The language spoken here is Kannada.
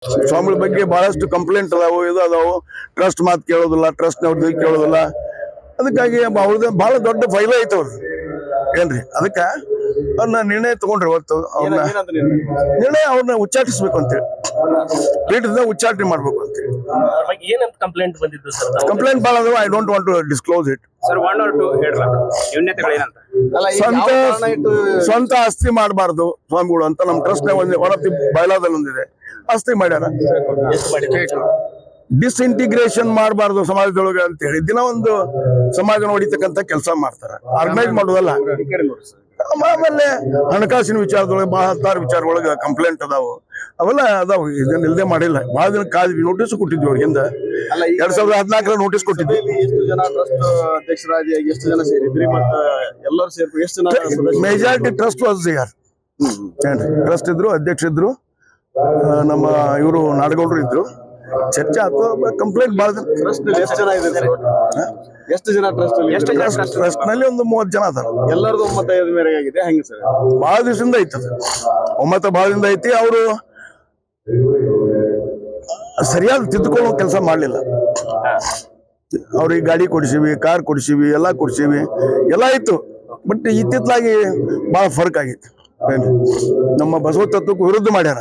ಸ್ವಾಮಿಗಳ ಬಗ್ಗೆ ಬಹಳಷ್ಟು ಕಂಪ್ಲೇಂಟ್ ಅದಾವು, ಇದು ಅದಾವು. ಟ್ರಸ್ಟ್ ಮಾತು ಕೇಳೋದಿಲ್ಲ, ಟ್ರಸ್ಟ್ನವ್ರದ್ದು ಕೇಳೋದಿಲ್ಲ. ಅದಕ್ಕಾಗಿ ಅವ್ರದ್ದು ಬಹಳ ದೊಡ್ಡ ಫೈಲ್ ಐತೆ ಅವ್ರದ್ದು ಏನ್ರಿ. ಅದಕ್ಕೆ ಅವ್ರನ್ನ ನಿರ್ಣಯ ತಗೊಂಡ್ರಿ ಇವತ್ತು. ಅವ್ರನ್ನ ನಿರ್ಣಯ ಅವ್ರನ್ನ ಉಚ್ಚಾಟಿಸ್ಬೇಕು ಅಂತೇಳಿ, ಪೀಠದಿಂದ ಉಚ್ಚಾಟನೆ ಮಾಡ್ಬೇಕು ಅಂತೇಳಿ. ಏನಂತ ಕಂಪ್ಲೇಂಟ್ ಬಂದಿದ್ದು ಸರ್? ಕಂಪ್ಲೇಂಟ್ ಭಾಳ ಅದಾವ. I don't want to disclose it. Sir 1 or 2 ಹೇಳಲ್ಲ ನ್ಯೂನ್ಯತೆಗಳೇನಂತ? ಸ್ವಂತ ಆಸ್ತಿ ಮಾಡಬಾರ್ದು ಸ್ವಾಮಿಗಳು ಅಂತ ನಮ್ಮ ಟ್ರಸ್ಟ್ ಒನ್ ಆಫ್ ದಿ ಬಯಲಾದಲ್ಲಿ ಒಂದಿದೆ. ಆಸ್ತಿ ಮಾಡ್ಯಾರ. ಡಿಸ್ಇಂಟಿಗ್ರೇಷನ್ ಮಾಡಬಾರ್ದು ಸಮಾಜದೊಳಗೆ ಅಂತ ಹೇಳಿ ದಿನ ಒಂದು ಸಮಾಜ ಹೊಡಿತಕ್ಕಂತ ಕೆಲಸ ಮಾಡ್ತಾರ. ಆರ್ಗನೈಸ್ ಮಾಡೋದಲ್ಲ. ಆಮೇಲೆ ಹಣಕಾಸಿನ ವಿಚಾರದೊಳಗೆ ಬಹಳ ಹತ್ತಾರು ವಿಚಾರದೊಳಗೆ ಕಂಪ್ಲೇಂಟ್ ಅದಾವು. ಅವೆಲ್ಲ ಅದಾವು. ಇದನ್ನ ಇಲ್ಲದೆ ಮಾಡಿಲ್ಲ. ಬಹಳ ದಿನ ಕಾದ್ವಿ. ನೋಟಿಸ್ ಕೊಟ್ಟಿದ್ವಿ ಅವ್ರಿಗಿಂದ. 2014 ನೋಟಿಸ್ ಕೊಟ್ಟಿದ್ವಿ. ಎಷ್ಟು ಜನ ಟ್ರಸ್ಟ್ ಅಧ್ಯಕ್ಷರಾಗಿ ಎಷ್ಟು ಜನ ಸೇರಿದ್ರಿ ಮತ್ತು ಎಲ್ಲರೂ ಸೇರ್ಕೊಂಡು ಎಷ್ಟು ಜನ? Majority trust was there. Trust ಇದ್ರು, ಅಧ್ಯಕ್ಷ ಇದ್ರು, ನಮ್ಮ ಇವರು ನಾಡಗೌಡರು ಇದ್ರು. ಚರ್ಚೆ ಆಯ್ತು. ಕಂಪ್ಲೇಂಟ್ ಭಾಳ ಜನ. ಟ್ರಸ್ಟ್ ಎಷ್ಟು ಜನ ಇದೆ? ಎಷ್ಟು ಜನ ಟ್ರಸ್ಟ್ ನಲ್ಲಿ ಒಂದು 30 ಜನ ಅದಾರ. ಎಲ್ಲರದು ಒಮ್ಮತ ಮೇರೆಗೆ ಆಗಿದೆ. ಹೆಂಗೆ ಸರ್? ಬಹಳ ದಿವಸದಿಂದ ಐತಿ ಅದು ಒಮ್ಮತ. ಬಹಳ ದಿನ ಐತಿ. ಅವರು ಸರಿಯಾದ ತಿದ್ದುಕೊಳ್ಳೋ ಕೆಲಸ ಮಾಡ್ಲಿಲ್ಲ. ಅವ್ರಿಗೆ ಗಾಡಿ ಕೊಡಿಸಿವಿ, ಕಾರ್ ಕೊಡಿಸಿವಿ, ಎಲ್ಲ ಕೊಡಿಸಿವಿ, ಎಲ್ಲ ಇತ್ತು. ಬಟ್ ಇತ್ತಿತ್ತಲಾಗಿ ಬಹಳ ಫರ್ಕ್ ಆಗಿತ್ತು. ನಮ್ಮ ಬಸವ ತತ್ವಕ್ಕೆ ವಿರುದ್ಧ ಮಾಡ್ಯಾರ.